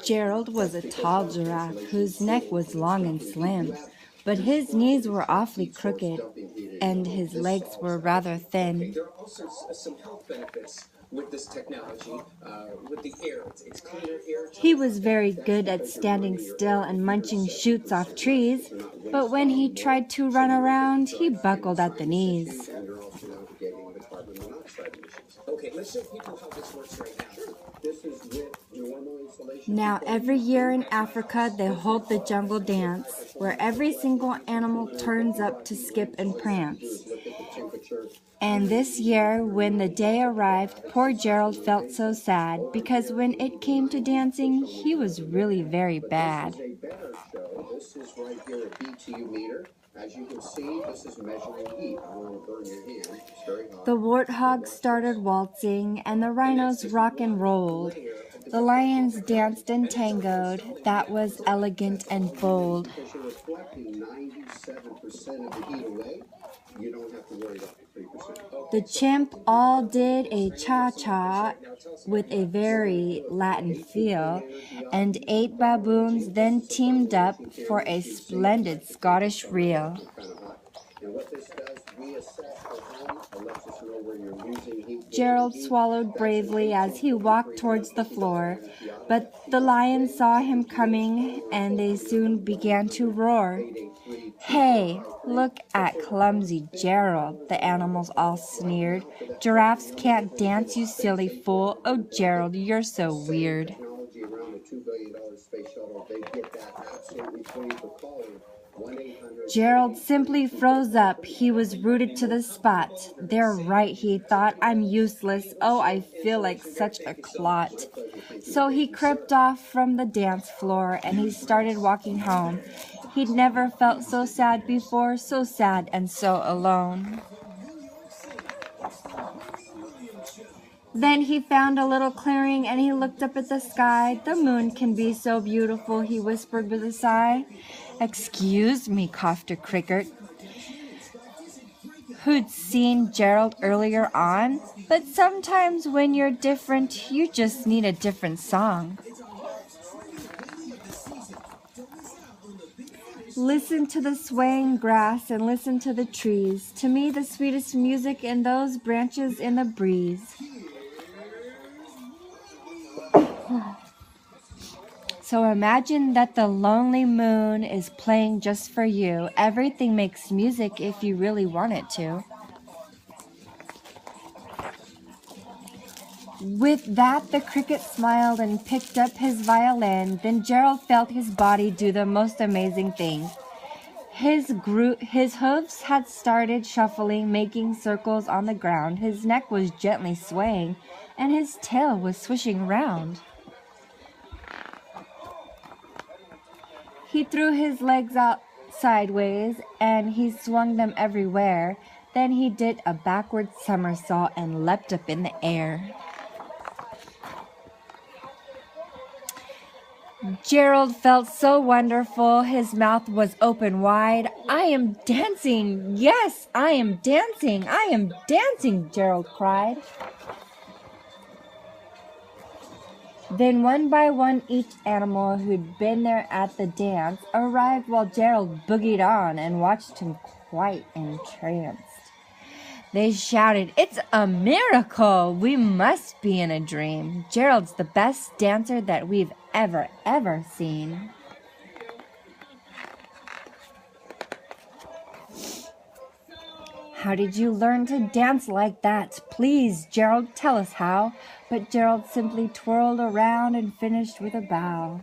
Gerald was a tall giraffe whose neck was long and slim, but his knees were awfully crooked, and his legs were rather thin. There are also some health benefits with this technology, with the air. It's cleaner air. He was very good at standing still and munching shoots off trees, but when he tried to run around, he buckled at the knees. Okay, let's show people how this works right now. This is with normal insulation. Now, every year in Africa, they hold the jungle dance, where every single animal turns up to skip and prance. And this year, when the day arrived, poor Gerald felt so sad, because when it came to dancing, he was really very bad. This is right here a BTU meter. As you can see, this is measuring heat. I don't want to burn your hand. It's very hot. The warthogs started waltzing, and the rhinos rock and rolled. The lions danced and tangoed. That was elegant and bold. Because you're reflecting 97% of the heat away, you don't have to worry about the 3%. The chimp all did a cha-cha with a very Latin feel, and 8 baboons then teamed up for a splendid Scottish reel. Gerald swallowed bravely as he walked towards the floor, but the lions saw him coming, and they soon began to roar. "Hey, look at clumsy Gerald," the animals all sneered. "Giraffes can't dance, you silly fool. Oh, Gerald, you're so weird." Gerald simply froze up. He was rooted to the spot. "They're right," he thought. "I'm useless. Oh, I feel like such a clot." So he crept off from the dance floor and he started walking home. He'd never felt so sad before, so sad and so alone. Then he found a little clearing and he looked up at the sky. "The moon can be so beautiful," he whispered with a sigh. "Excuse me," coughed a cricket, who'd seen Gerald earlier on, "but sometimes when you're different, you just need a different song." Listen to the swaying grass and listen to the trees. To me, the sweetest music in those branches in the breeze. So imagine that the lonely moon is playing just for you. Everything makes music if you really want it to. With that, the cricket smiled and picked up his violin. Then Gerald felt his body do the most amazing thing. His hooves had started shuffling, making circles on the ground. His neck was gently swaying, and his tail was swishing round. He threw his legs out sideways, and he swung them everywhere. Then he did a backward somersault and leapt up in the air. Gerald felt so wonderful. His mouth was open wide. "I am dancing! Yes, I am dancing! I am dancing!" Gerald cried. Then one by one each animal who'd been there at the dance arrived while Gerald boogied on and watched him quite entranced. They shouted, "It's a miracle! We must be in a dream. Gerald's the best dancer that we've ever seen." "How did you learn to dance like that? Please, Gerald, tell us how." But Gerald simply twirled around and finished with a bow.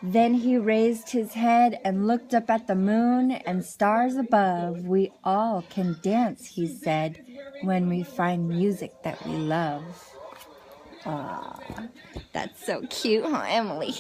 Then he raised his head and looked up at the moon and stars above. "We all can dance," he said, "when we find music that we love." Aw, that's so cute, huh, Emily?